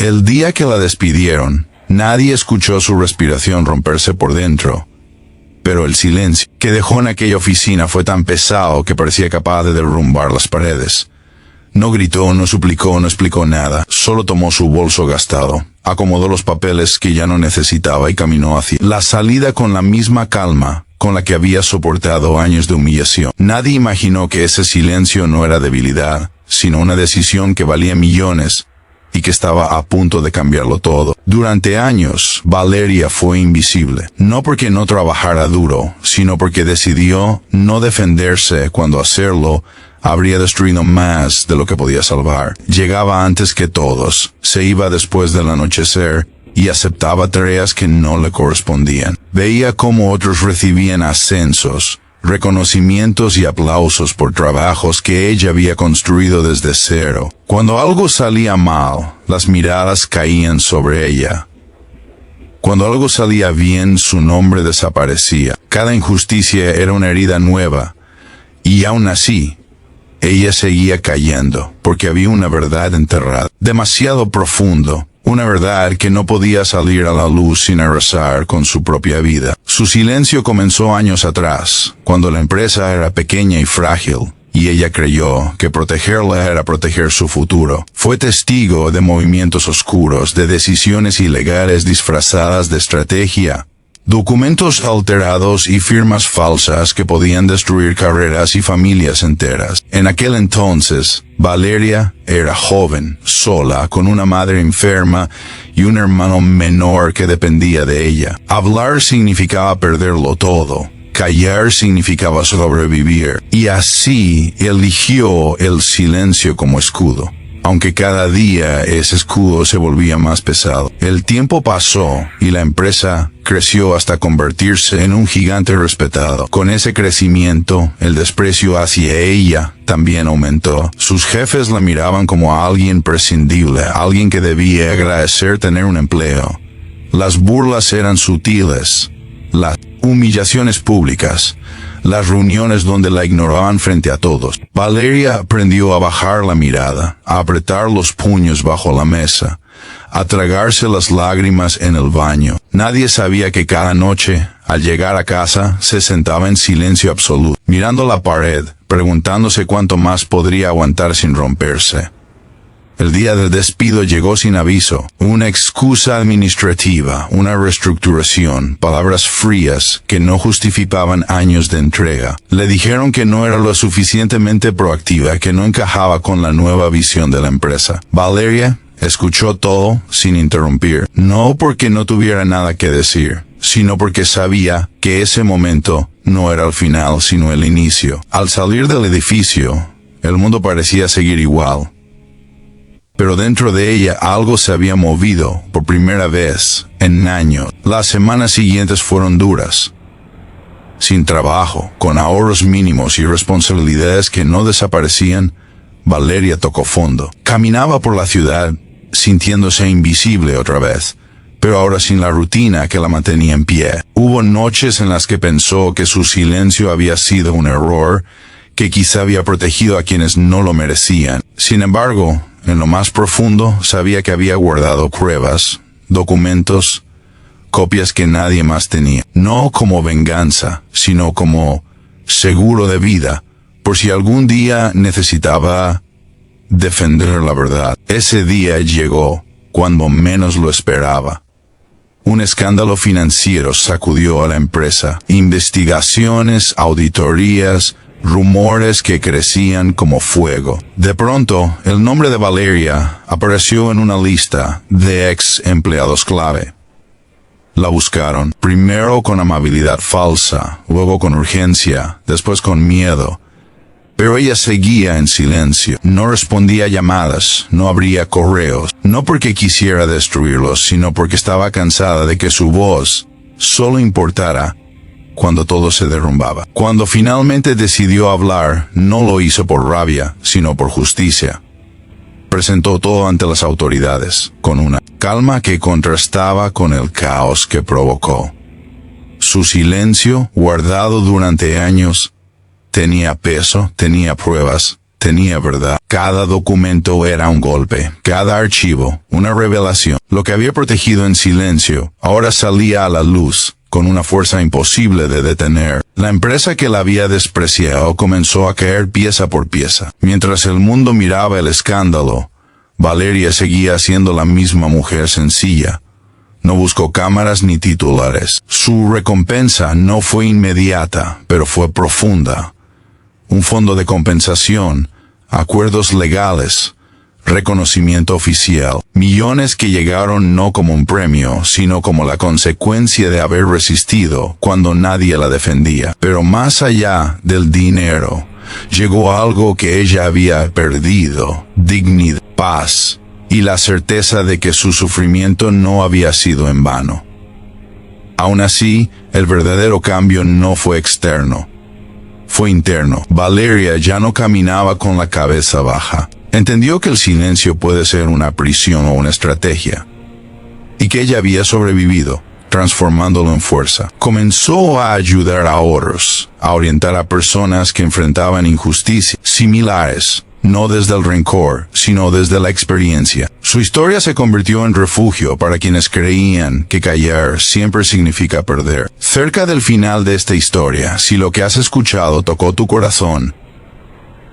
El día que la despidieron, nadie escuchó su respiración romperse por dentro. Pero el silencio que dejó en aquella oficina fue tan pesado que parecía capaz de derrumbar las paredes. No gritó, no suplicó, no explicó nada. Solo tomó su bolso gastado, acomodó los papeles que ya no necesitaba y caminó hacia la salida con la misma calma con la que había soportado años de humillación. Nadie imaginó que ese silencio no era debilidad, sino una decisión que valía millones y que estaba a punto de cambiarlo todo. Durante años, Valeria fue invisible, no porque no trabajara duro, sino porque decidió no defenderse cuando hacerlo habría destruido más de lo que podía salvar. Llegaba antes que todos, se iba después del anochecer y aceptaba tareas que no le correspondían. Veía cómo otros recibían ascensos, reconocimientos y aplausos por trabajos que ella había construido desde cero. Cuando algo salía mal, las miradas caían sobre ella. Cuando algo salía bien, su nombre desaparecía. Cada injusticia era una herida nueva, y aún así, ella seguía cayendo, porque había una verdad enterrada, demasiado profundo, una verdad que no podía salir a la luz sin arrasar con su propia vida. Su silencio comenzó años atrás, cuando la empresa era pequeña y frágil, y ella creyó que protegerla era proteger su futuro. Fue testigo de movimientos oscuros, de decisiones ilegales disfrazadas de estrategia, documentos alterados y firmas falsas que podían destruir carreras y familias enteras. En aquel entonces, Valeria era joven, sola, con una madre enferma y un hermano menor que dependía de ella. Hablar significaba perderlo todo. Callar significaba sobrevivir. Y así eligió el silencio como escudo. Aunque cada día ese escudo se volvía más pesado. El tiempo pasó y la empresa creció hasta convertirse en un gigante respetado. Con ese crecimiento, el desprecio hacia ella también aumentó. Sus jefes la miraban como a alguien prescindible, alguien que debía agradecer tener un empleo. Las burlas eran sutiles, las humillaciones públicas, las reuniones donde la ignoraban frente a todos. Valeria aprendió a bajar la mirada, a apretar los puños bajo la mesa, a tragarse las lágrimas en el baño. Nadie sabía que cada noche, al llegar a casa, se sentaba en silencio absoluto, mirando la pared, preguntándose cuánto más podría aguantar sin romperse. El día del despido llegó sin aviso, una excusa administrativa, una reestructuración, palabras frías que no justificaban años de entrega. Le dijeron que no era lo suficientemente proactiva, que no encajaba con la nueva visión de la empresa. Valeria escuchó todo sin interrumpir, no porque no tuviera nada que decir, sino porque sabía que ese momento no era el final, sino el inicio. Al salir del edificio, el mundo parecía seguir igual. Pero dentro de ella algo se había movido por primera vez en años. Las semanas siguientes fueron duras. Sin trabajo, con ahorros mínimos y responsabilidades que no desaparecían, Valeria tocó fondo. Caminaba por la ciudad, sintiéndose invisible otra vez, pero ahora sin la rutina que la mantenía en pie. Hubo noches en las que pensó que su silencio había sido un error, que quizá había protegido a quienes no lo merecían. Sin embargo, en lo más profundo, sabía que había guardado pruebas, documentos, copias que nadie más tenía. No como venganza, sino como seguro de vida, por si algún día necesitaba defender la verdad. Ese día llegó cuando menos lo esperaba. Un escándalo financiero sacudió a la empresa. Investigaciones, auditorías, rumores que crecían como fuego. De pronto, el nombre de Valeria apareció en una lista de ex empleados clave. La buscaron, primero con amabilidad falsa, luego con urgencia, después con miedo. Pero ella seguía en silencio, no respondía a llamadas, no abría correos, no porque quisiera destruirlos, sino porque estaba cansada de que su voz solo importara cuando todo se derrumbaba. Cuando finalmente decidió hablar, no lo hizo por rabia, sino por justicia. Presentó todo ante las autoridades, con una calma que contrastaba con el caos que provocó. Su silencio, guardado durante años, tenía peso, tenía pruebas, tenía verdad. Cada documento era un golpe, cada archivo, una revelación. Lo que había protegido en silencio, ahora salía a la luz, con una fuerza imposible de detener. La empresa que la había despreciado comenzó a caer pieza por pieza. Mientras el mundo miraba el escándalo, Valeria seguía siendo la misma mujer sencilla. No buscó cámaras ni titulares. Su recompensa no fue inmediata, pero fue profunda. Un fondo de compensación, acuerdos legales, reconocimiento oficial, millones que llegaron no como un premio, sino como la consecuencia de haber resistido cuando nadie la defendía. Pero más allá del dinero, llegó algo que ella había perdido: dignidad, paz y la certeza de que su sufrimiento no había sido en vano. Aún así, el verdadero cambio no fue externo, fue interno. Valeria ya no caminaba con la cabeza baja. Entendió que el silencio puede ser una prisión o una estrategia, y que ella había sobrevivido, transformándolo en fuerza. Comenzó a ayudar a otros, a orientar a personas que enfrentaban injusticias similares, no desde el rencor, sino desde la experiencia. Su historia se convirtió en refugio para quienes creían que callar siempre significa perder. Cerca del final de esta historia, si lo que has escuchado tocó tu corazón,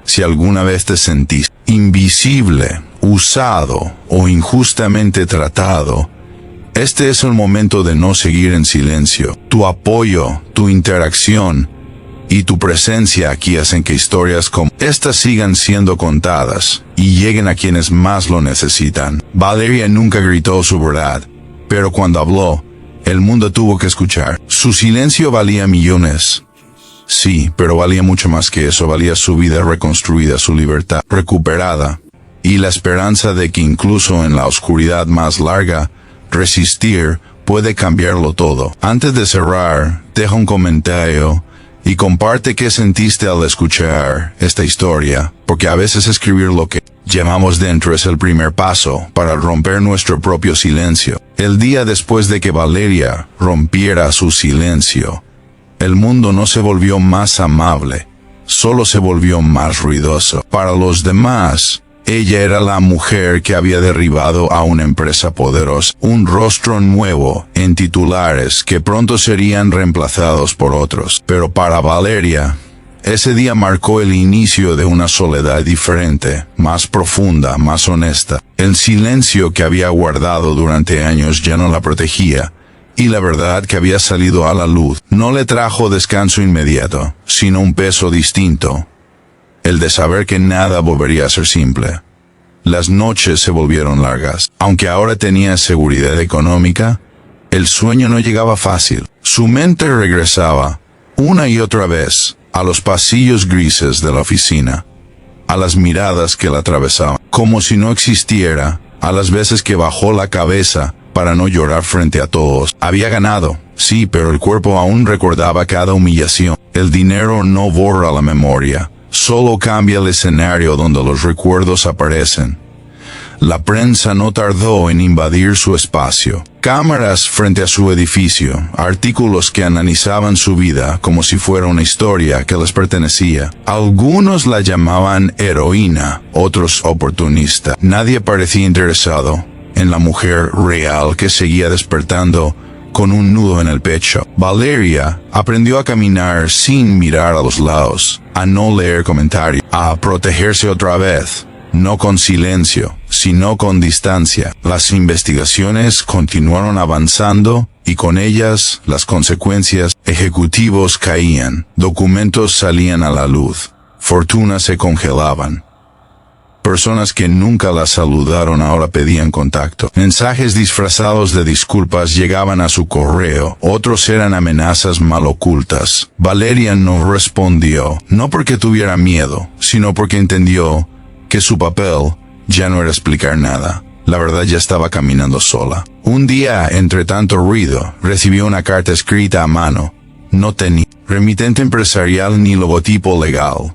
si alguna vez te sentiste invisible, usado o injustamente tratado, este es el momento de no seguir en silencio. Tu apoyo, tu interacción y tu presencia aquí hacen que historias como estas sigan siendo contadas y lleguen a quienes más lo necesitan. Valeria nunca gritó su verdad, pero cuando habló, el mundo tuvo que escuchar. Su silencio valía millones. Sí, pero valía mucho más que eso. Valía su vida reconstruida, su libertad recuperada, y la esperanza de que incluso en la oscuridad más larga, resistir puede cambiarlo todo. Antes de cerrar, deja un comentario y comparte qué sentiste al escuchar esta historia, porque a veces escribir lo que llevamos dentro es el primer paso para romper nuestro propio silencio. El día después de que Valeria rompiera su silencio, el mundo no se volvió más amable, solo se volvió más ruidoso. Para los demás, ella era la mujer que había derribado a una empresa poderosa, un rostro nuevo en titulares que pronto serían reemplazados por otros. Pero para Valeria, ese día marcó el inicio de una soledad diferente, más profunda, más honesta. El silencio que había guardado durante años ya no la protegía, y la verdad que había salido a la luz no le trajo descanso inmediato, sino un peso distinto, el de saber que nada volvería a ser simple. Las noches se volvieron largas. Aunque ahora tenía seguridad económica, el sueño no llegaba fácil. Su mente regresaba, una y otra vez, a los pasillos grises de la oficina, a las miradas que la atravesaban, como si no existiera, a las veces que bajó la cabeza para no llorar frente a todos. Había ganado, sí, pero el cuerpo aún recordaba cada humillación. El dinero no borra la memoria, solo cambia el escenario donde los recuerdos aparecen. La prensa no tardó en invadir su espacio. Cámaras frente a su edificio, artículos que analizaban su vida como si fuera una historia que les pertenecía. Algunos la llamaban heroína, otros oportunista. Nadie parecía interesado en la mujer real que seguía despertando con un nudo en el pecho. Valeria aprendió a caminar sin mirar a los lados, a no leer comentarios, a protegerse otra vez, no con silencio, sino con distancia. Las investigaciones continuaron avanzando y con ellas las consecuencias. Ejecutivos caían, documentos salían a la luz, fortunas se congelaban. Personas que nunca la saludaron ahora pedían contacto. Mensajes disfrazados de disculpas llegaban a su correo. Otros eran amenazas mal ocultas. Valeria no respondió, no porque tuviera miedo, sino porque entendió que su papel ya no era explicar nada. La verdad ya estaba caminando sola. Un día, entre tanto ruido, recibió una carta escrita a mano. No tenía remitente empresarial ni logotipo legal.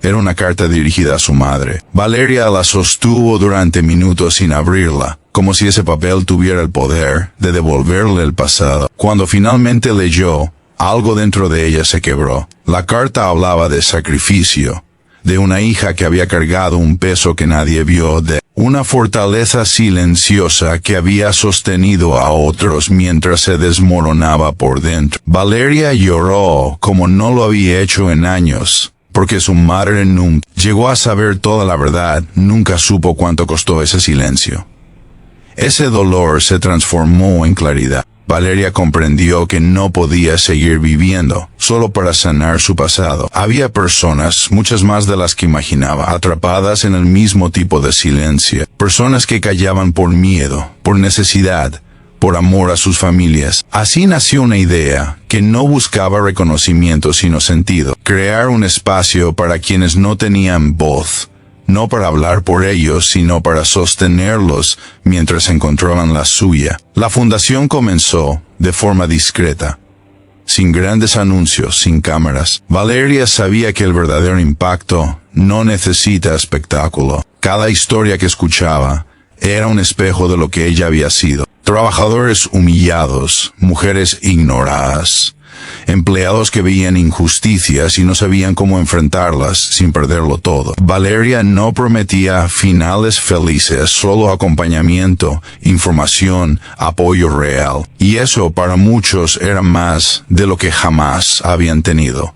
Era una carta dirigida a su madre. Valeria la sostuvo durante minutos sin abrirla, como si ese papel tuviera el poder de devolverle el pasado. Cuando finalmente leyó, algo dentro de ella se quebró. La carta hablaba de sacrificio, de una hija que había cargado un peso que nadie vio, de una fortaleza silenciosa que había sostenido a otros mientras se desmoronaba por dentro. Valeria lloró como no lo había hecho en años, porque su madre nunca llegó a saber toda la verdad, nunca supo cuánto costó ese silencio. Ese dolor se transformó en claridad. Valeria comprendió que no podía seguir viviendo, solo para sanar su pasado. Había personas, muchas más de las que imaginaba, atrapadas en el mismo tipo de silencio. Personas que callaban por miedo, por necesidad, por amor a sus familias. Así nació una idea que no buscaba reconocimiento sino sentido. Crear un espacio para quienes no tenían voz. No para hablar por ellos, sino para sostenerlos mientras encontraban la suya. La fundación comenzó de forma discreta, sin grandes anuncios, sin cámaras. Valeria sabía que el verdadero impacto no necesita espectáculo. Cada historia que escuchaba era un espejo de lo que ella había sido. Trabajadores humillados, mujeres ignoradas, empleados que veían injusticias y no sabían cómo enfrentarlas sin perderlo todo. Valeria no prometía finales felices, solo acompañamiento, información, apoyo real. Y eso para muchos era más de lo que jamás habían tenido.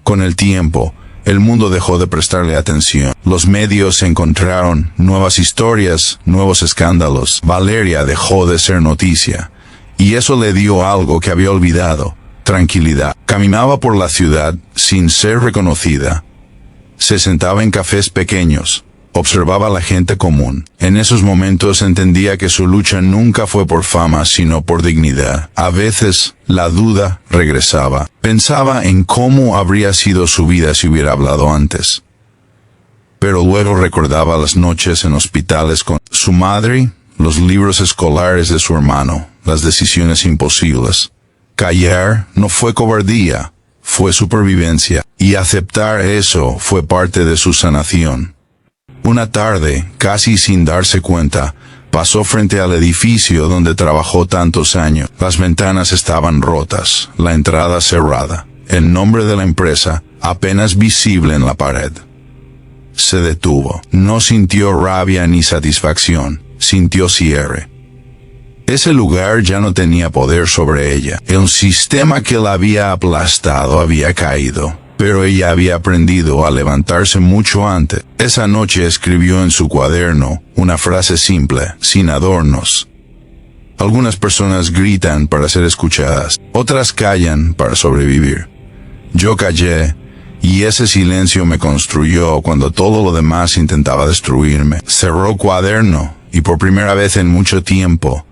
Con el tiempo, el mundo dejó de prestarle atención. Los medios encontraron nuevas historias, nuevos escándalos. Valeria dejó de ser noticia. Y eso le dio algo que había olvidado. Tranquilidad. Caminaba por la ciudad sin ser reconocida. Se sentaba en cafés pequeños. Observaba a la gente común. En esos momentos entendía que su lucha nunca fue por fama, sino por dignidad. A veces, la duda regresaba. Pensaba en cómo habría sido su vida si hubiera hablado antes. Pero luego recordaba las noches en hospitales con su madre, los libros escolares de su hermano, las decisiones imposibles. Callar no fue cobardía, fue supervivencia, y aceptar eso fue parte de su sanación. Una tarde, casi sin darse cuenta, pasó frente al edificio donde trabajó tantos años. Las ventanas estaban rotas, la entrada cerrada, el nombre de la empresa apenas visible en la pared. Se detuvo. No sintió rabia ni satisfacción, sintió cierre. Ese lugar ya no tenía poder sobre ella. El sistema que la había aplastado había caído, pero ella había aprendido a levantarse mucho antes. Esa noche escribió en su cuaderno una frase simple, sin adornos. Algunas personas gritan para ser escuchadas, otras callan para sobrevivir. Yo callé, y ese silencio me construyó cuando todo lo demás intentaba destruirme. Cerró el cuaderno, y por primera vez en mucho tiempo,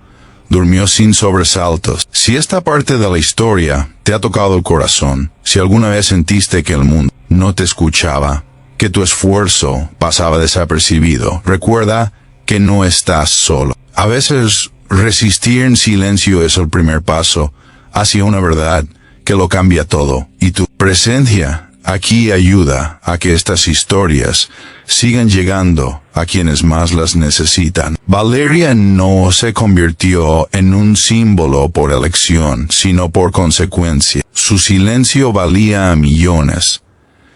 durmió sin sobresaltos. Si esta parte de la historia te ha tocado el corazón, si alguna vez sentiste que el mundo no te escuchaba, que tu esfuerzo pasaba desapercibido, recuerda que no estás solo. A veces resistir en silencio es el primer paso hacia una verdad que lo cambia todo, y tu presencia aquí ayuda a que estas historias sigan llegando a quienes más las necesitan. Valeria no se convirtió en un símbolo por elección, sino por consecuencia. Su silencio valía a millones.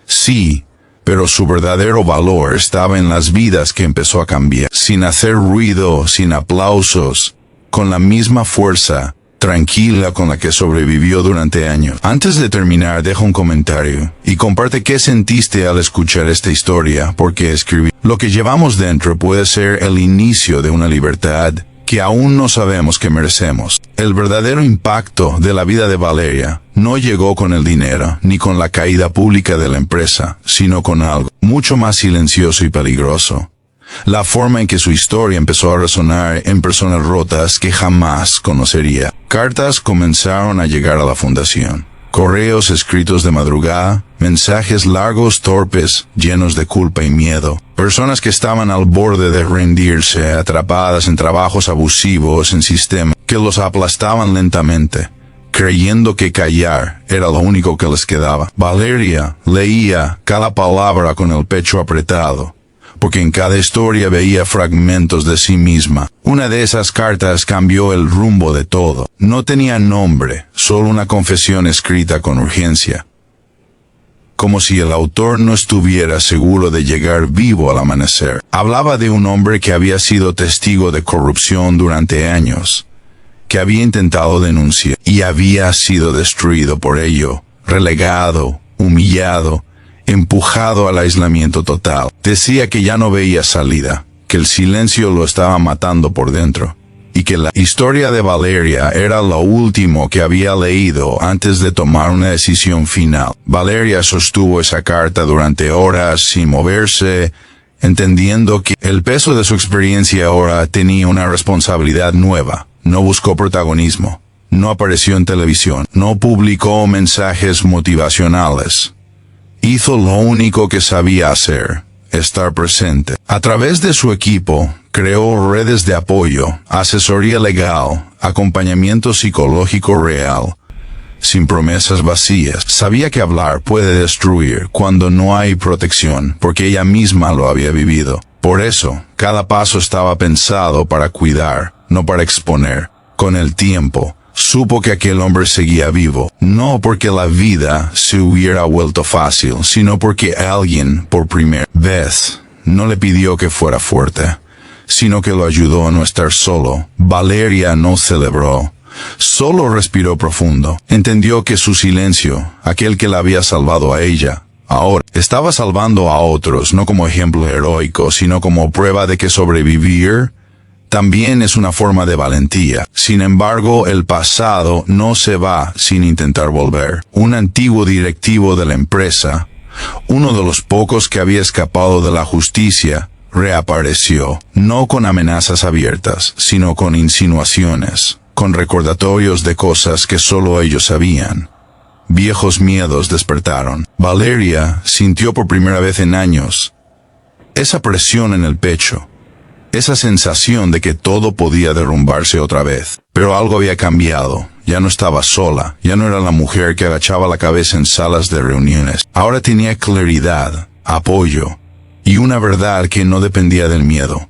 Sí, pero su verdadero valor estaba en las vidas que empezó a cambiar, sin hacer ruido, sin aplausos, con la misma fuerza tranquila con la que sobrevivió durante años. Antes de terminar, deja un comentario y comparte qué sentiste al escuchar esta historia, porque escribí. Lo que llevamos dentro puede ser el inicio de una libertad que aún no sabemos que merecemos. El verdadero impacto de la vida de Valeria no llegó con el dinero, ni con la caída pública de la empresa, sino con algo mucho más silencioso y peligroso. La forma en que su historia empezó a resonar en personas rotas que jamás conocería. Cartas comenzaron a llegar a la fundación. Correos escritos de madrugada, mensajes largos, torpes, llenos de culpa y miedo. Personas que estaban al borde de rendirse, atrapadas en trabajos abusivos, en sistemas que los aplastaban lentamente, creyendo que callar era lo único que les quedaba. Valeria leía cada palabra con el pecho apretado, porque en cada historia veía fragmentos de sí misma. Una de esas cartas cambió el rumbo de todo. No tenía nombre, solo una confesión escrita con urgencia. como si el autor no estuviera seguro de llegar vivo al amanecer. Hablaba de un hombre que había sido testigo de corrupción durante años, que había intentado denunciar y había sido destruido por ello, relegado, humillado, empujado al aislamiento total. Decía que ya no veía salida, que el silencio lo estaba matando por dentro, y que la historia de Valeria era lo último que había leído antes de tomar una decisión final. Valeria sostuvo esa carta durante horas sin moverse, entendiendo que el peso de su experiencia ahora tenía una responsabilidad nueva. No buscó protagonismo, no apareció en televisión, no publicó mensajes motivacionales. Hizo lo único que sabía hacer: estar presente. A través de su equipo, creó redes de apoyo, asesoría legal, acompañamiento psicológico real, sin promesas vacías. Sabía que hablar puede destruir cuando no hay protección, porque ella misma lo había vivido. Por eso, cada paso estaba pensado para cuidar, no para exponer. Con el tiempo, supo que aquel hombre seguía vivo, no porque la vida se hubiera vuelto fácil, sino porque alguien, por primera vez, no le pidió que fuera fuerte, sino que lo ayudó a no estar solo. Valeria no celebró, solo respiró profundo. Entendió que su silencio, aquel que la había salvado a ella, ahora estaba salvando a otros, no como ejemplo heroico, sino como prueba de que sobrevivir también es una forma de valentía. Sin embargo, el pasado no se va sin intentar volver. Un antiguo directivo de la empresa, uno de los pocos que había escapado de la justicia, reapareció, no con amenazas abiertas, sino con insinuaciones, con recordatorios de cosas que solo ellos sabían. Viejos miedos despertaron. Valeria sintió por primera vez en años esa presión en el pecho, esa sensación de que todo podía derrumbarse otra vez. Pero algo había cambiado. Ya no estaba sola, ya no era la mujer que agachaba la cabeza en salas de reuniones. Ahora tenía claridad, apoyo, y una verdad que no dependía del miedo.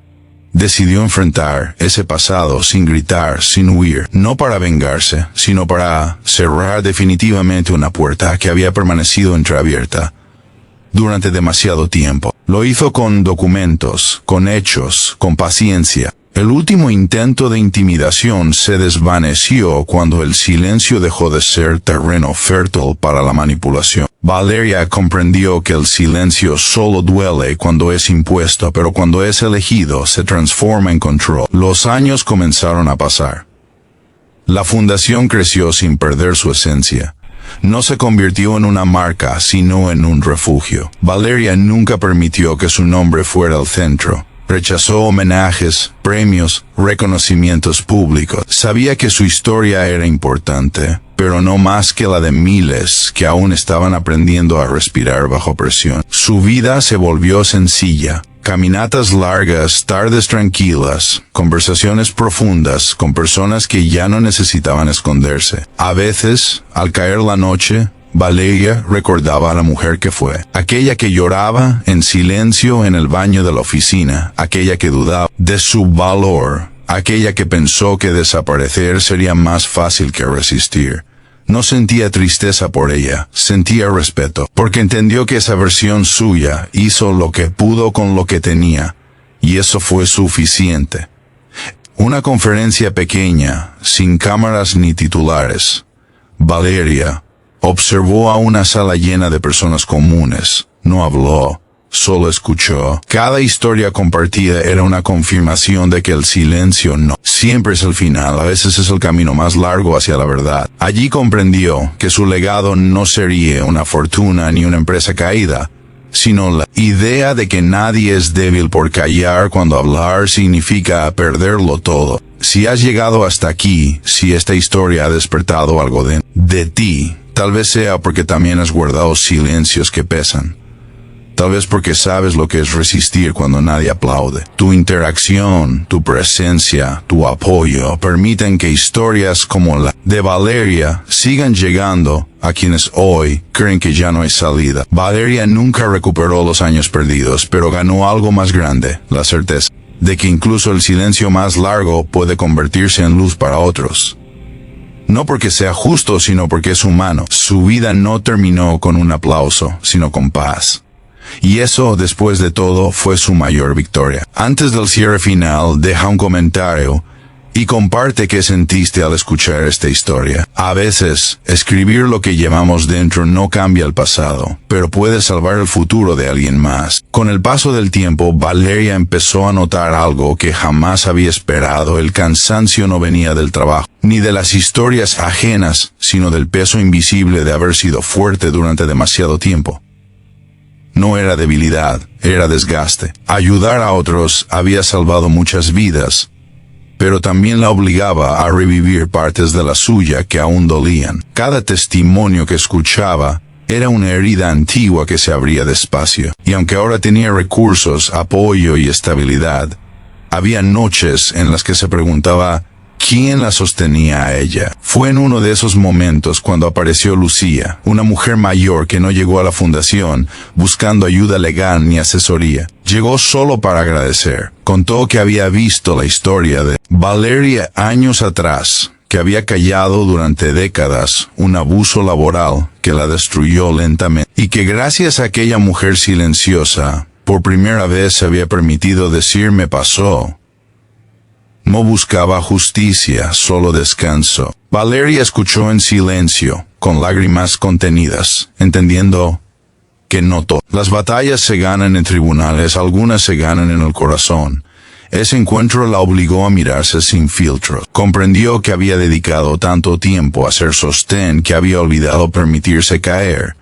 Decidió enfrentar ese pasado sin gritar, sin huir, no para vengarse, sino para cerrar definitivamente una puerta que había permanecido entreabierta durante demasiado tiempo. Lo hizo con documentos, con hechos, con paciencia. El último intento de intimidación se desvaneció cuando el silencio dejó de ser terreno fértil para la manipulación. Valeria comprendió que el silencio solo duele cuando es impuesto, pero cuando es elegido se transforma en control. Los años comenzaron a pasar. La fundación creció sin perder su esencia. No se convirtió en una marca, sino en un refugio. Valeria nunca permitió que su nombre fuera el centro. Rechazó homenajes, premios, reconocimientos públicos. Sabía que su historia era importante, pero no más que la de miles que aún estaban aprendiendo a respirar bajo presión. Su vida se volvió sencilla. Caminatas largas, tardes tranquilas, conversaciones profundas con personas que ya no necesitaban esconderse. A veces, al caer la noche, Valeria recordaba a la mujer que fue, aquella que lloraba en silencio en el baño de la oficina, aquella que dudaba de su valor, aquella que pensó que desaparecer sería más fácil que resistir. No sentía tristeza por ella, sentía respeto, porque entendió que esa versión suya hizo lo que pudo con lo que tenía, y eso fue suficiente. Una conferencia pequeña, sin cámaras ni titulares. Valeria observó a una sala llena de personas comunes. No habló, solo escuchó. Cada historia compartida era una confirmación de que el silencio no siempre es el final, a veces es el camino más largo hacia la verdad. Allí comprendió que su legado no sería una fortuna ni una empresa caída, sino la idea de que nadie es débil por callar cuando hablar significa perderlo todo. Si has llegado hasta aquí, si esta historia ha despertado algo de ti, tal vez sea porque también has guardado silencios que pesan. Tal vez porque sabes lo que es resistir cuando nadie aplaude. Tu interacción, tu presencia, tu apoyo permiten que historias como la de Valeria sigan llegando a quienes hoy creen que ya no hay salida. Valeria nunca recuperó los años perdidos, pero ganó algo más grande, la certeza de que incluso el silencio más largo puede convertirse en luz para otros. No porque sea justo, sino porque es humano. Su vida no terminó con un aplauso, sino con paz. Y eso, después de todo, fue su mayor victoria. Antes del cierre final, deja un comentario y comparte qué sentiste al escuchar esta historia. A veces, escribir lo que llevamos dentro no cambia el pasado, pero puede salvar el futuro de alguien más. Con el paso del tiempo, Valeria empezó a notar algo que jamás había esperado. El cansancio no venía del trabajo, ni de las historias ajenas, sino del peso invisible de haber sido fuerte durante demasiado tiempo. No era debilidad, era desgaste. Ayudar a otros había salvado muchas vidas, pero también la obligaba a revivir partes de la suya que aún dolían. Cada testimonio que escuchaba era una herida antigua que se abría despacio. Y aunque ahora tenía recursos, apoyo y estabilidad, había noches en las que se preguntaba ¿quién la sostenía a ella? Fue en uno de esos momentos cuando apareció Lucía, una mujer mayor que no llegó a la fundación buscando ayuda legal ni asesoría. Llegó solo para agradecer. Contó que había visto la historia de Valeria años atrás, que había callado durante décadas un abuso laboral que la destruyó lentamente, y que gracias a aquella mujer silenciosa, por primera vez se había permitido decir me pasó. No buscaba justicia, solo descanso. Valeria escuchó en silencio, con lágrimas contenidas, entendiendo que no todas las batallas se ganan en tribunales, algunas se ganan en el corazón. Ese encuentro la obligó a mirarse sin filtros. Comprendió que había dedicado tanto tiempo a ser sostén que había olvidado permitirse caer.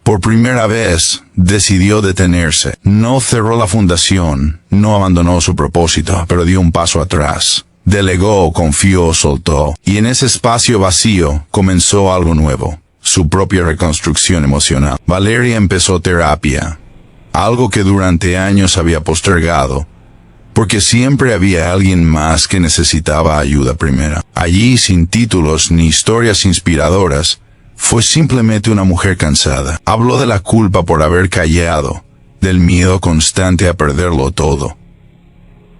Por primera vez, decidió detenerse. No cerró la fundación, no abandonó su propósito, pero dio un paso atrás. Delegó, confió, soltó. Y en ese espacio vacío, comenzó algo nuevo. Su propia reconstrucción emocional. Valeria empezó terapia. Algo que durante años había postergado, porque siempre había alguien más que necesitaba ayuda primero. Allí, sin títulos ni historias inspiradoras, fue simplemente una mujer cansada. Habló de la culpa por haber callado, del miedo constante a perderlo todo,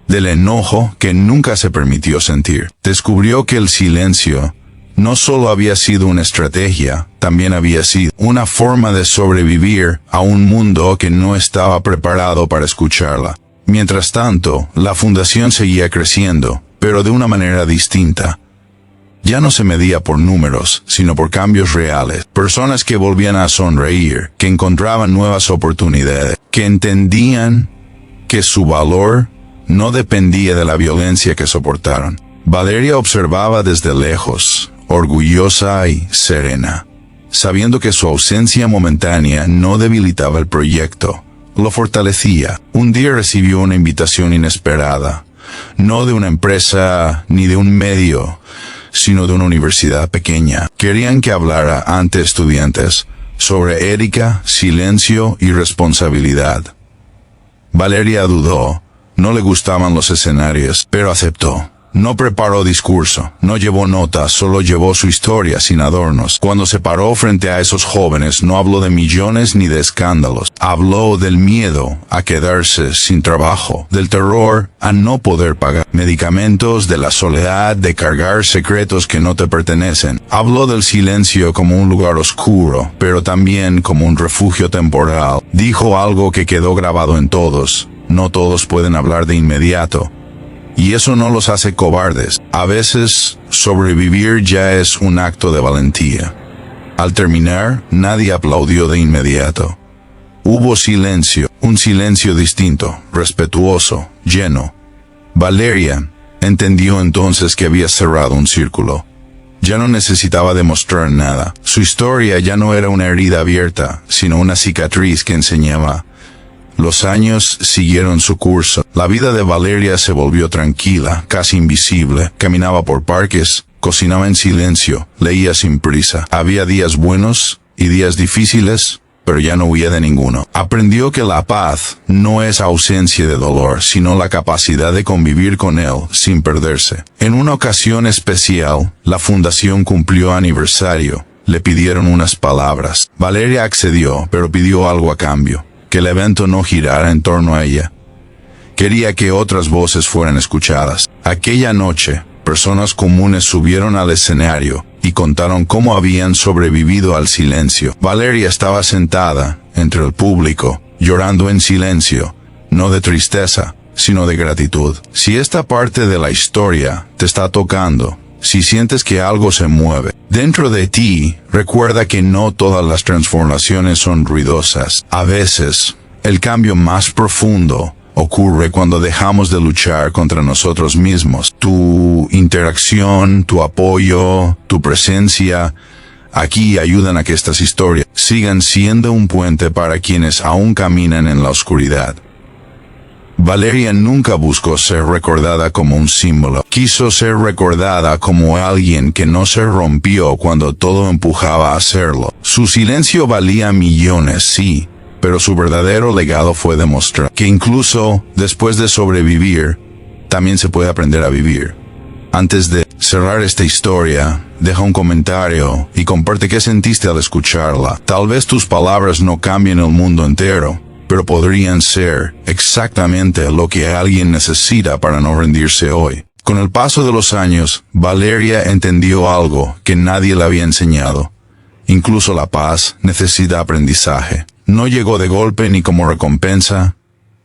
del enojo que nunca se permitió sentir. Descubrió que el silencio no solo había sido una estrategia, también había sido una forma de sobrevivir a un mundo que no estaba preparado para escucharla. Mientras tanto, la fundación seguía creciendo, pero de una manera distinta. Ya no se medía por números, sino por cambios reales. Personas que volvían a sonreír, que encontraban nuevas oportunidades, que entendían que su valor no dependía de la violencia que soportaron. Valeria observaba desde lejos, orgullosa y serena, sabiendo que su ausencia momentánea no debilitaba el proyecto, lo fortalecía. Un día recibió una invitación inesperada, no de una empresa ni de un medio, sino de una universidad pequeña. Querían que hablara ante estudiantes sobre ética, silencio y responsabilidad. Valeria dudó, no le gustaban los escenarios, pero aceptó. No preparó discurso, no llevó notas, solo llevó su historia sin adornos. Cuando se paró frente a esos jóvenes, no habló de millones ni de escándalos. Habló del miedo a quedarse sin trabajo, del terror a no poder pagar medicamentos, de la soledad, de cargar secretos que no te pertenecen. Habló del silencio como un lugar oscuro, pero también como un refugio temporal. Dijo algo que quedó grabado en todos: no todos pueden hablar de inmediato. Y eso no los hace cobardes. A veces, sobrevivir ya es un acto de valentía. Al terminar, nadie aplaudió de inmediato. Hubo silencio, un silencio distinto, respetuoso, lleno. Valeria entendió entonces que había cerrado un círculo. Ya no necesitaba demostrar nada. Su historia ya no era una herida abierta, sino una cicatriz que enseñaba. Los años siguieron su curso. La vida de Valeria se volvió tranquila, casi invisible. Caminaba por parques, cocinaba en silencio, leía sin prisa. Había días buenos y días difíciles, pero ya no huía de ninguno. Aprendió que la paz no es ausencia de dolor, sino la capacidad de convivir con él sin perderse. En una ocasión especial, la fundación cumplió aniversario. Le pidieron unas palabras. Valeria accedió, pero pidió algo a cambio: que el evento no girara en torno a ella. Quería que otras voces fueran escuchadas. Aquella noche, Personas comunes subieron al escenario y contaron cómo habían sobrevivido al silencio. Valeria estaba sentada entre el público, llorando en silencio, no de tristeza, sino de gratitud. Si esta parte de la historia te está tocando, si sientes que algo se mueve dentro de ti, recuerda que no todas las transformaciones son ruidosas. A veces, el cambio más profundo ocurre cuando dejamos de luchar contra nosotros mismos. Tu interacción, tu apoyo, tu presencia aquí ayudan a que estas historias sigan siendo un puente para quienes aún caminan en la oscuridad. Valeria nunca buscó ser recordada como un símbolo. Quiso ser recordada como alguien que no se rompió cuando todo empujaba a hacerlo. Su silencio valía millones, sí, pero su verdadero legado fue demostrar que incluso después de sobrevivir, también se puede aprender a vivir. Antes de cerrar esta historia, deja un comentario y comparte qué sentiste al escucharla. Tal vez tus palabras no cambien el mundo entero, pero podrían ser exactamente lo que alguien necesita para no rendirse hoy. Con el paso de los años, Valeria entendió algo que nadie le había enseñado. Incluso la paz necesita aprendizaje. No llegó de golpe ni como recompensa.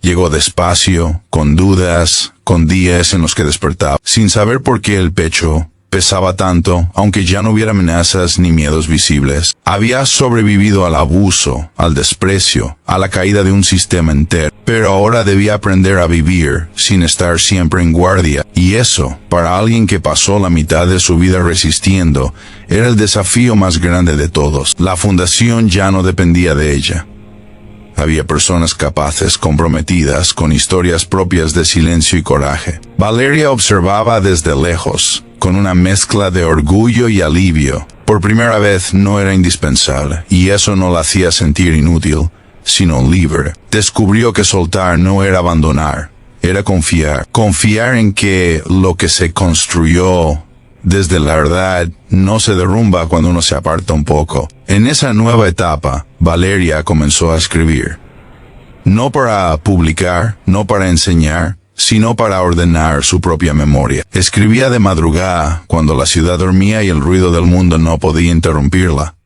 Llegó despacio, con dudas, con días en los que despertaba, sin saber por qué el pecho pesaba tanto, aunque ya no hubiera amenazas ni miedos visibles. Había sobrevivido al abuso, al desprecio, a la caída de un sistema entero, pero ahora debía aprender a vivir sin estar siempre en guardia. Y eso, para alguien que pasó la mitad de su vida resistiendo, era el desafío más grande de todos. La fundación ya no dependía de ella. Había personas capaces, comprometidas, con historias propias de silencio y coraje. Valeria observaba desde lejos, con una mezcla de orgullo y alivio. Por primera vez no era indispensable, y eso no la hacía sentir inútil, sino libre. Descubrió que soltar no era abandonar, era confiar. Confiar en que lo que se construyó desde la verdad no se derrumba cuando uno se aparta un poco. En esa nueva etapa, Valeria comenzó a escribir. No para publicar, no para enseñar, sino para ordenar su propia memoria. Escribía de madrugada, cuando la ciudad dormía y el ruido del mundo no podía interrumpirla.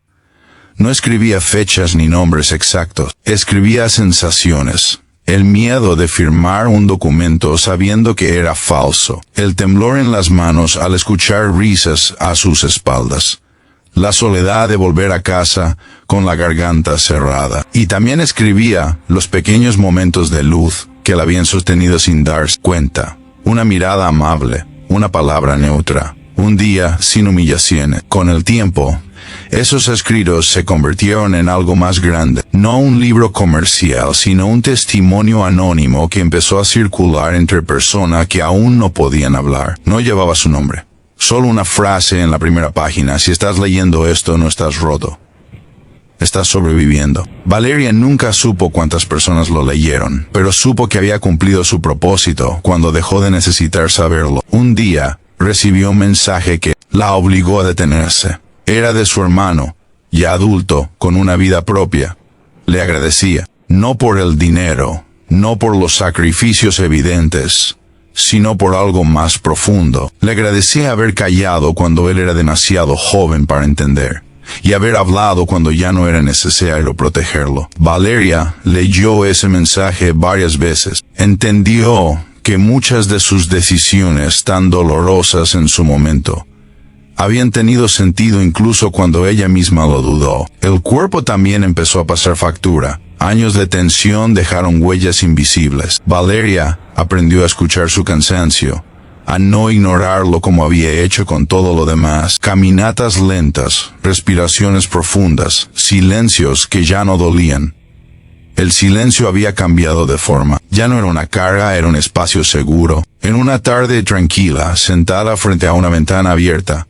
No escribía fechas ni nombres exactos, escribía sensaciones. El miedo de firmar un documento sabiendo que era falso. El temblor en las manos al escuchar risas a sus espaldas. La soledad de volver a casa con la garganta cerrada. Y también escribía los pequeños momentos de luz que la habían sostenido sin darse cuenta. Una mirada amable, una palabra neutra, un día sin humillaciones. Con el tiempo, esos escritos se convirtieron en algo más grande. No un libro comercial, sino un testimonio anónimo que empezó a circular entre personas que aún no podían hablar. No llevaba su nombre. Solo una frase en la primera página. Si estás leyendo esto, no estás roto. Estás sobreviviendo. Valeria nunca supo cuántas personas lo leyeron, pero supo que había cumplido su propósito cuando dejó de necesitar saberlo. Un día, recibió un mensaje que la obligó a detenerse. Era de su hermano, ya adulto, con una vida propia. Le agradecía, no por el dinero, no por los sacrificios evidentes, sino por algo más profundo. Le agradecía haber callado cuando él era demasiado joven para entender, y haber hablado cuando ya no era necesario protegerlo. Valeria leyó ese mensaje varias veces. Entendió que muchas de sus decisiones tan dolorosas en su momento habían tenido sentido incluso cuando ella misma lo dudó. El cuerpo también empezó a pasar factura. Años de tensión dejaron huellas invisibles. Valeria aprendió a escuchar su cansancio, a no ignorarlo como había hecho con todo lo demás. Caminatas lentas, respiraciones profundas, silencios que ya no dolían. El silencio había cambiado de forma. Ya no era una carga, era un espacio seguro. En una tarde tranquila, sentada frente a una ventana abierta,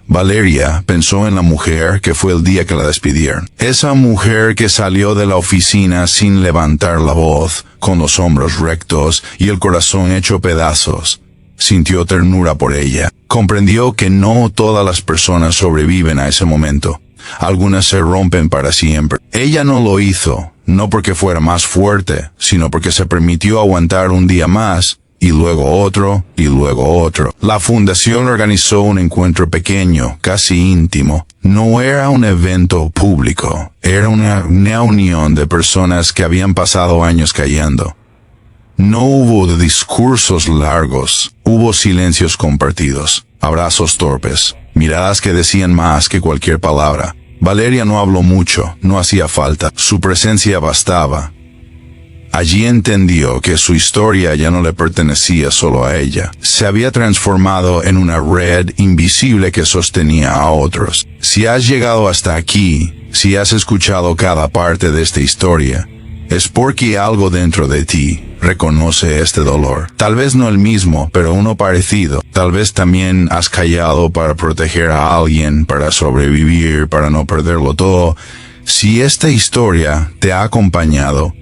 Valeria pensó en la mujer que fue el día que la despidieron. Esa mujer que salió de la oficina sin levantar la voz, con los hombros rectos y el corazón hecho pedazos. Sintió ternura por ella. Comprendió que no todas las personas sobreviven a ese momento. Algunas se rompen para siempre. Ella no lo hizo, no porque fuera más fuerte, sino porque se permitió aguantar un día más y luego otro, y luego otro. La fundación organizó un encuentro pequeño, casi íntimo. No era un evento público, era una unión de personas que habían pasado años callando. No hubo discursos largos, hubo silencios compartidos, abrazos torpes, miradas que decían más que cualquier palabra. Valeria no habló mucho, no hacía falta, su presencia bastaba. Allí entendió que su historia ya no le pertenecía solo a ella. Se había transformado en una red invisible que sostenía a otros. Si has llegado hasta aquí, si has escuchado cada parte de esta historia, es porque algo dentro de ti reconoce este dolor. Tal vez no el mismo, pero uno parecido. Tal vez también has callado para proteger a alguien, para sobrevivir, para no perderlo todo. Si esta historia te ha acompañado,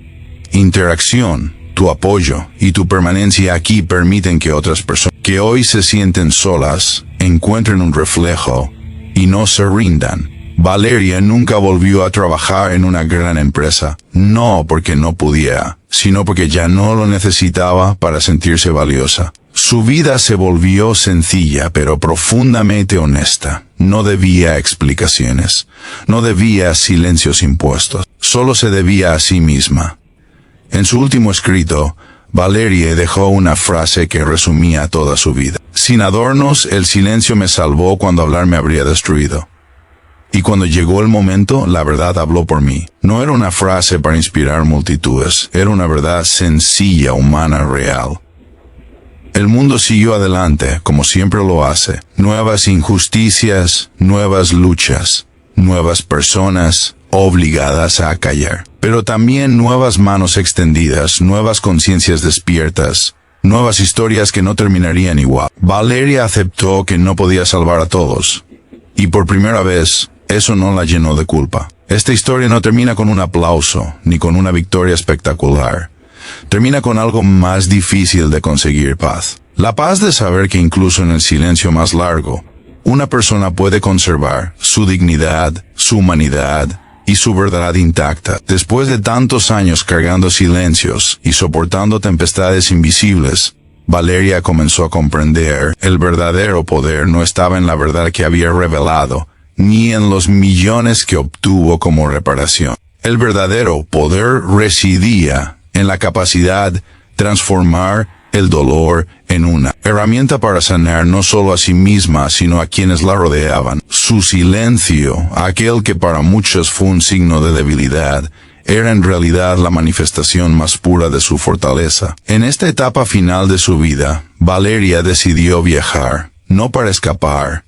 interacción, tu apoyo y tu permanencia aquí permiten que otras personas que hoy se sienten solas encuentren un reflejo y no se rindan. Valeria nunca volvió a trabajar en una gran empresa, no porque no pudiera, sino porque ya no lo necesitaba para sentirse valiosa. Su vida se volvió sencilla pero profundamente honesta. No debía explicaciones, no debía silencios impuestos, solo se debía a sí misma. En su último escrito, Valeria dejó una frase que resumía toda su vida. Sin adornos, el silencio me salvó cuando hablar me habría destruido. Y cuando llegó el momento, la verdad habló por mí. No era una frase para inspirar multitudes, era una verdad sencilla, humana, real. El mundo siguió adelante, como siempre lo hace. Nuevas injusticias, nuevas luchas, nuevas personas obligadas a callar. Pero también nuevas manos extendidas, nuevas conciencias despiertas, nuevas historias que no terminarían igual. Valeria aceptó que no podía salvar a todos. Y por primera vez, eso no la llenó de culpa. Esta historia no termina con un aplauso, ni con una victoria espectacular. Termina con algo más difícil de conseguir: paz. La paz de saber que incluso en el silencio más largo, una persona puede conservar su dignidad, su humanidad y su verdad intacta. Después de tantos años cargando silencios y soportando tempestades invisibles, Valeria comenzó a comprender: el verdadero poder no estaba en la verdad que había revelado, ni en los millones que obtuvo como reparación. El verdadero poder residía en la capacidad de transformar el dolor en una herramienta para sanar no solo a sí misma, sino a quienes la rodeaban. Su silencio, aquel que para muchos fue un signo de debilidad, era en realidad la manifestación más pura de su fortaleza. En esta etapa final de su vida, Valeria decidió viajar, no para escapar,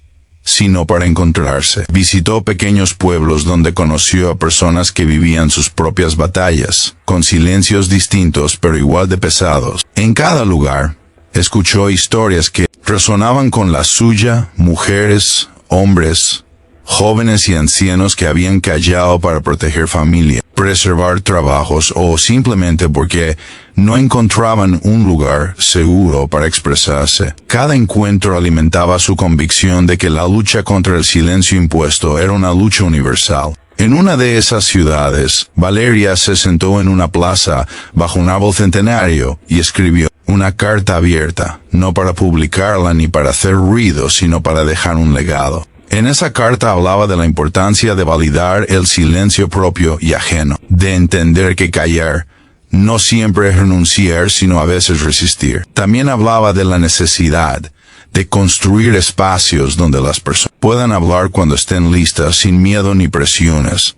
sino para encontrarse. Visitó pequeños pueblos donde conoció a personas que vivían sus propias batallas, con silencios distintos pero igual de pesados. En cada lugar, escuchó historias que resonaban con la suya: mujeres, hombres, jóvenes y ancianos que habían callado para proteger familia, preservar trabajos o simplemente porque no encontraban un lugar seguro para expresarse. Cada encuentro alimentaba su convicción de que la lucha contra el silencio impuesto era una lucha universal. En una de esas ciudades, Valeria se sentó en una plaza bajo un árbol centenario y escribió una carta abierta, no para publicarla ni para hacer ruido, sino para dejar un legado. En esa carta hablaba de la importancia de validar el silencio propio y ajeno, de entender que callar no siempre es renunciar, sino a veces resistir. También hablaba de la necesidad de construir espacios donde las personas puedan hablar cuando estén listas, sin miedo ni presiones.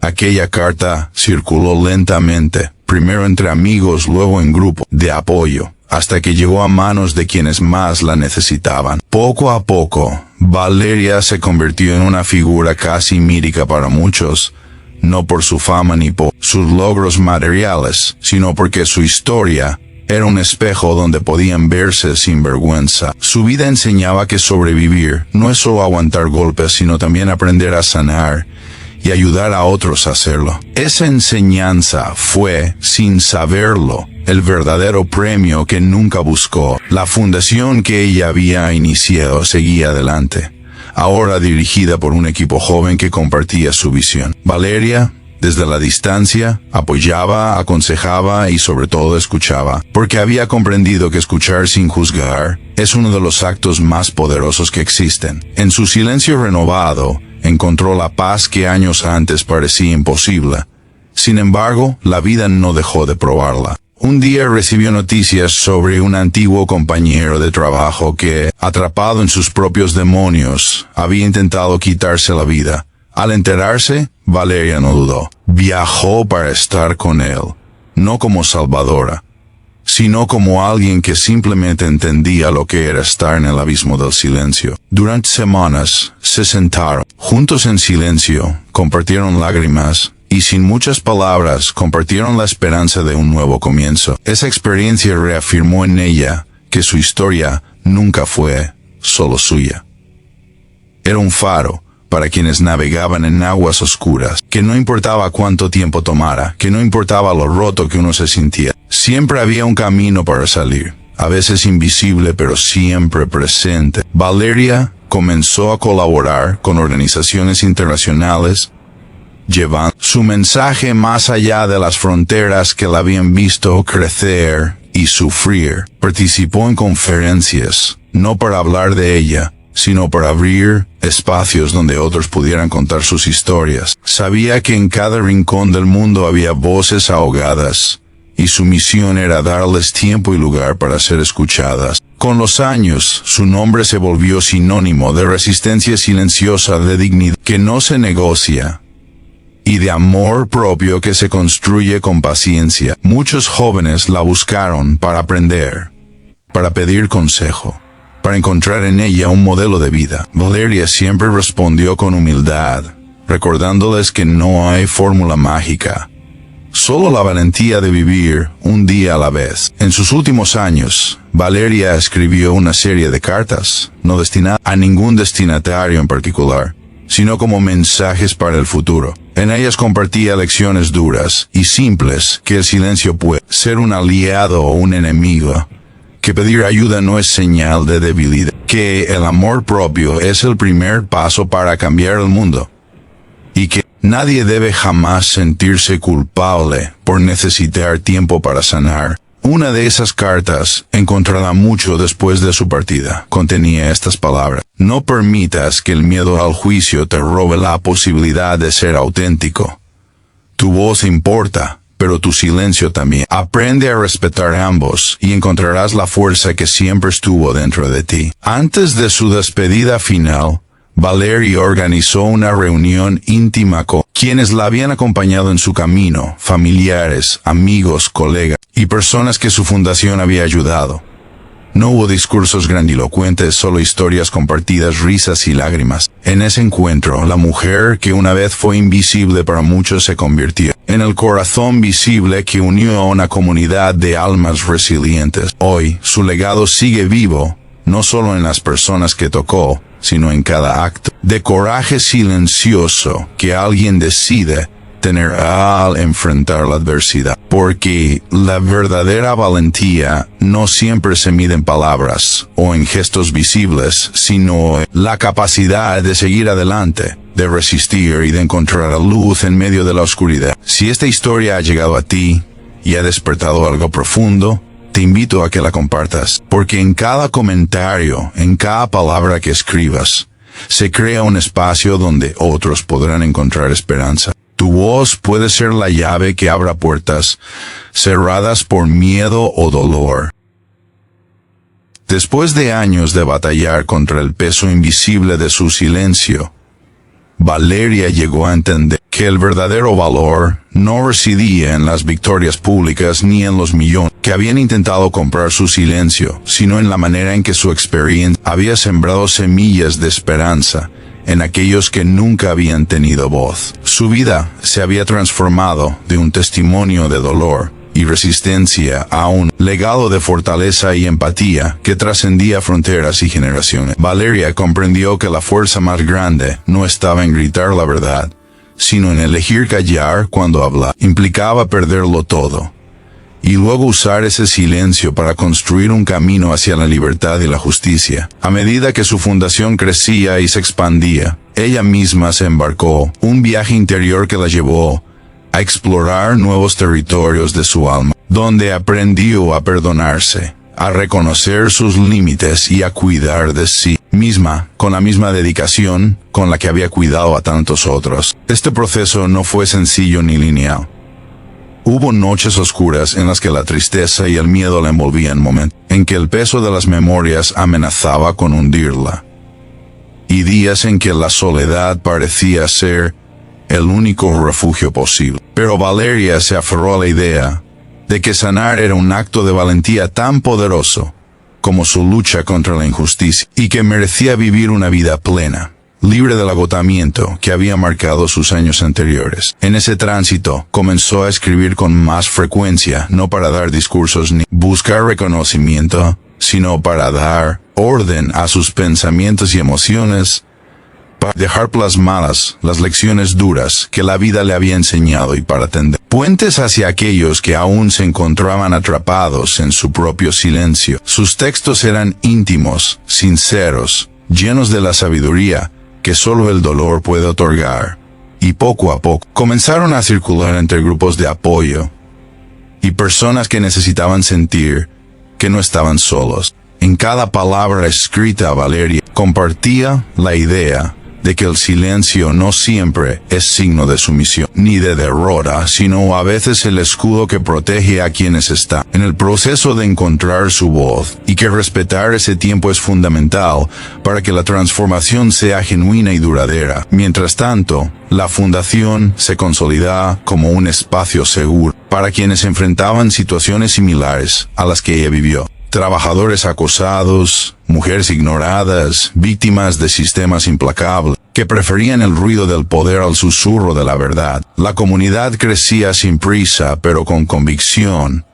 Aquella carta circuló lentamente, primero entre amigos, luego en grupo de apoyo, hasta que llegó a manos de quienes más la necesitaban. Poco a poco, Valeria se convirtió en una figura casi mítica para muchos, no por su fama ni por sus logros materiales, sino porque su historia era un espejo donde podían verse sin vergüenza. Su vida enseñaba que sobrevivir no es solo aguantar golpes, sino también aprender a sanar y ayudar a otros a hacerlo. Esa enseñanza fue, sin saberlo, el verdadero premio que nunca buscó. La fundación que ella había iniciado seguía adelante, ahora dirigida por un equipo joven que compartía su visión. Valeria Desde la distancia, apoyaba, aconsejaba y sobre todo escuchaba, porque había comprendido que escuchar sin juzgar es uno de los actos más poderosos que existen. En su silencio renovado, encontró la paz que años antes parecía imposible. Sin embargo, la vida no dejó de probarla. Un día recibió noticias sobre un antiguo compañero de trabajo que, atrapado en sus propios demonios, había intentado quitarse la vida. Al enterarse, Valeria no dudó. Viajó para estar con él, no como salvadora, sino como alguien que simplemente entendía lo que era estar en el abismo del silencio. Durante semanas, se sentaron, juntos en silencio, compartieron lágrimas, y sin muchas palabras compartieron la esperanza de un nuevo comienzo. Esa experiencia reafirmó en ella que su historia nunca fue solo suya. Era un faro para quienes navegaban en aguas oscuras, que no importaba cuánto tiempo tomara, que no importaba lo roto que uno se sintiera. Siempre había un camino para salir, a veces invisible pero siempre presente. Valeria comenzó a colaborar con organizaciones internacionales, llevando su mensaje más allá de las fronteras que la habían visto crecer y sufrir. Participó en conferencias, no para hablar de ella, sino para abrir espacios donde otros pudieran contar sus historias. Sabía que en cada rincón del mundo había voces ahogadas, y su misión era darles tiempo y lugar para ser escuchadas. Con los años, su nombre se volvió sinónimo de resistencia silenciosa, de dignidad que no se negocia, y de amor propio que se construye con paciencia. Muchos jóvenes la buscaron para aprender, para pedir consejo, para encontrar en ella un modelo de vida. Valeria siempre respondió con humildad, recordándoles que no hay fórmula mágica, solo la valentía de vivir un día a la vez. En sus últimos años, Valeria escribió una serie de cartas, no destinadas a ningún destinatario en particular, sino como mensajes para el futuro. En ellas compartía lecciones duras y simples, que el silencio puede ser un aliado o un enemigo, que pedir ayuda no es señal de debilidad, que el amor propio es el primer paso para cambiar el mundo, y que nadie debe jamás sentirse culpable por necesitar tiempo para sanar. Una de esas cartas, encontrada mucho después de su partida, contenía estas palabras: no permitas que el miedo al juicio te robe la posibilidad de ser auténtico. Tu voz importa, pero tu silencio también. Aprende a respetar ambos y encontrarás la fuerza que siempre estuvo dentro de ti. Antes de su despedida final, Valeria organizó una reunión íntima con quienes la habían acompañado en su camino, familiares, amigos, colegas y personas que su fundación había ayudado. No hubo discursos grandilocuentes, solo historias compartidas, risas y lágrimas. En ese encuentro, la mujer que una vez fue invisible para muchos se convirtió en el corazón visible que unió a una comunidad de almas resilientes. Hoy, su legado sigue vivo, no solo en las personas que tocó, sino en cada acto de coraje silencioso que alguien decide tener al enfrentar la adversidad. Porque la verdadera valentía no siempre se mide en palabras o en gestos visibles, sino en la capacidad de seguir adelante, de resistir y de encontrar la luz en medio de la oscuridad. Si esta historia ha llegado a ti y ha despertado algo profundo, te invito a que la compartas, porque en cada comentario, en cada palabra que escribas, se crea un espacio donde otros podrán encontrar esperanza. Tu voz puede ser la llave que abra puertas cerradas por miedo o dolor. Después de años de batallar contra el peso invisible de su silencio, Valeria llegó a entender que el verdadero valor no residía en las victorias públicas ni en los millones que habían intentado comprar su silencio, sino en la manera en que su experiencia había sembrado semillas de esperanza en aquellos que nunca habían tenido voz. Su vida se había transformado de un testimonio de dolor y resistencia a un legado de fortaleza y empatía que trascendía fronteras y generaciones. Valeria comprendió que la fuerza más grande no estaba en gritar la verdad, sino en elegir callar cuando hablar. Implicaba perderlo todo, y luego usar ese silencio para construir un camino hacia la libertad y la justicia. A medida que su fundación crecía y se expandía, ella misma se embarcó un viaje interior que la llevó a explorar nuevos territorios de su alma, donde aprendió a perdonarse, a reconocer sus límites y a cuidar de sí misma con la misma dedicación con la que había cuidado a tantos otros. Este proceso no fue sencillo ni lineal. Hubo noches oscuras en las que la tristeza y el miedo la envolvían, momentos en que el peso de las memorias amenazaba con hundirla, y días en que la soledad parecía ser el único refugio posible. Pero Valeria se aferró a la idea de que sanar era un acto de valentía tan poderoso como su lucha contra la injusticia, y que merecía vivir una vida plena, libre del agotamiento que había marcado sus años anteriores. En ese tránsito, comenzó a escribir con más frecuencia, no para dar discursos ni buscar reconocimiento, sino para dar orden a sus pensamientos y emociones, para dejar plasmadas las lecciones duras que la vida le había enseñado y para tender puentes hacia aquellos que aún se encontraban atrapados en su propio silencio. Sus textos eran íntimos, sinceros, llenos de la sabiduría que solo el dolor puede otorgar, y poco a poco comenzaron a circular entre grupos de apoyo y personas que necesitaban sentir que no estaban solos. En cada palabra escrita, Valeria compartía la idea de que el silencio no siempre es signo de sumisión ni de derrota, sino a veces el escudo que protege a quienes están en el proceso de encontrar su voz, y que respetar ese tiempo es fundamental para que la transformación sea genuina y duradera. Mientras tanto, la fundación se consolidaba como un espacio seguro para quienes enfrentaban situaciones similares a las que ella vivió. Trabajadores acosados, mujeres ignoradas, víctimas de sistemas implacables, que preferían el ruido del poder al susurro de la verdad. La comunidad crecía sin prisa, pero con convicción,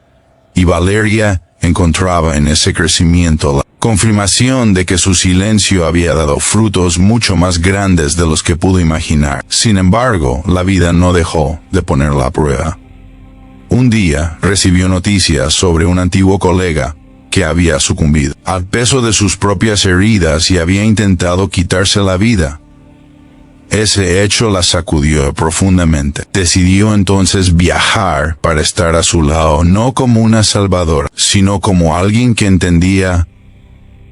y Valeria encontraba en ese crecimiento la confirmación de que su silencio había dado frutos mucho más grandes de los que pudo imaginar. Sin embargo, la vida no dejó de ponerla a prueba. Un día recibió noticias sobre un antiguo colega que había sucumbido al peso de sus propias heridas y había intentado quitarse la vida. Ese hecho la sacudió profundamente. Decidió entonces viajar para estar a su lado, no como una salvadora, sino como alguien que entendía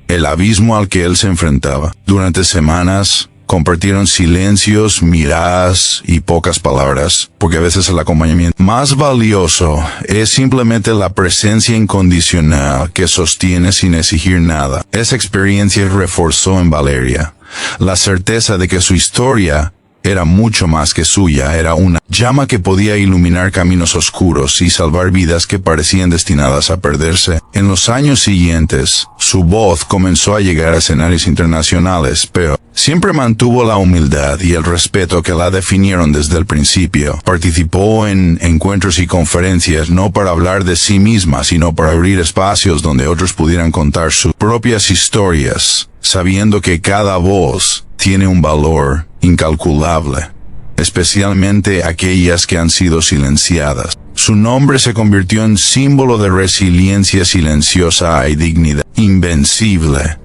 el abismo al que él se enfrentaba. Durante semanas compartieron silencios, miradas y pocas palabras, porque a veces el acompañamiento más valioso es simplemente la presencia incondicional que sostiene sin exigir nada. Esa experiencia reforzó en Valeria la certeza de que su historia era mucho más que suya, era una llama que podía iluminar caminos oscuros y salvar vidas que parecían destinadas a perderse. En los años siguientes, su voz comenzó a llegar a escenarios internacionales, pero siempre mantuvo la humildad y el respeto que la definieron desde el principio. Participó en encuentros y conferencias no para hablar de sí misma, sino para abrir espacios donde otros pudieran contar sus propias historias, sabiendo que cada voz tiene un valor incalculable, especialmente aquellas que han sido silenciadas. Su nombre se convirtió en símbolo de resiliencia silenciosa y dignidad invencible,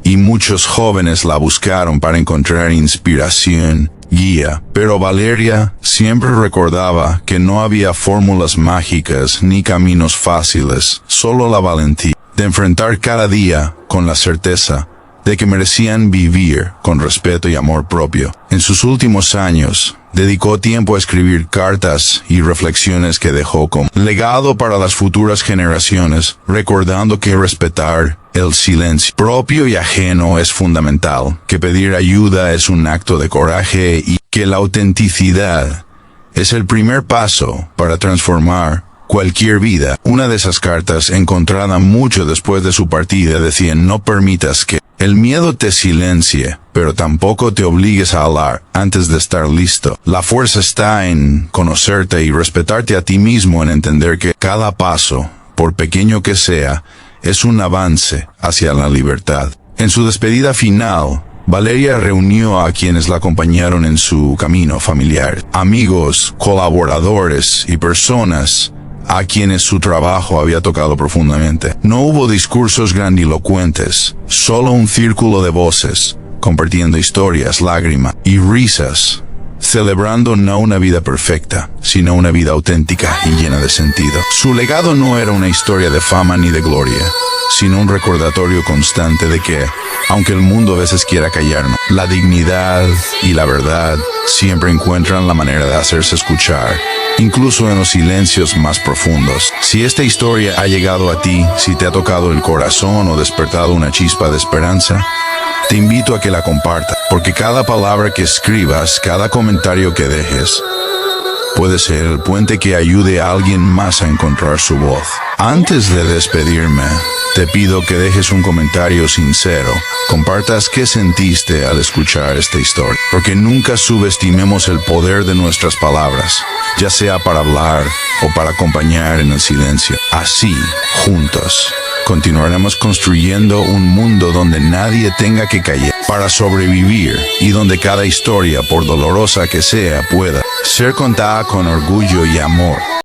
y muchos jóvenes la buscaron para encontrar inspiración, guía. Pero Valeria siempre recordaba que no había fórmulas mágicas ni caminos fáciles, solo la valentía de enfrentar cada día con la certeza de que merecían vivir con respeto y amor propio. En sus últimos años, dedicó tiempo a escribir cartas y reflexiones que dejó como legado para las futuras generaciones, recordando que respetar el silencio propio y ajeno es fundamental, que pedir ayuda es un acto de coraje y que la autenticidad es el primer paso para transformar cualquier vida. Una de esas cartas, encontrada mucho después de su partida, decía: no permitas que el miedo te silencie, pero tampoco te obligues a hablar antes de estar listo. La fuerza está en conocerte y respetarte a ti mismo, en entender que cada paso, por pequeño que sea, es un avance hacia la libertad. En su despedida final, Valeria reunió a quienes la acompañaron en su camino familiar, amigos, colaboradores y personas a quienes su trabajo había tocado profundamente. No hubo discursos grandilocuentes, solo un círculo de voces, compartiendo historias, lágrimas y risas, celebrando no una vida perfecta, sino una vida auténtica y llena de sentido. Su legado no era una historia de fama ni de gloria, sino un recordatorio constante de que, aunque el mundo a veces quiera callarnos, la dignidad y la verdad siempre encuentran la manera de hacerse escuchar, incluso en los silencios más profundos. Si esta historia ha llegado a ti, si te ha tocado el corazón o despertado una chispa de esperanza, te invito a que la compartas, porque cada palabra que escribas, cada comentario que dejes, puede ser el puente que ayude a alguien más a encontrar su voz. Antes de despedirme, te pido que dejes un comentario sincero, compartas qué sentiste al escuchar esta historia, porque nunca subestimemos el poder de nuestras palabras, ya sea para hablar o para acompañar en el silencio. Así, juntos, continuaremos construyendo un mundo donde nadie tenga que callar para sobrevivir y donde cada historia, por dolorosa que sea, pueda ser contada con orgullo y amor.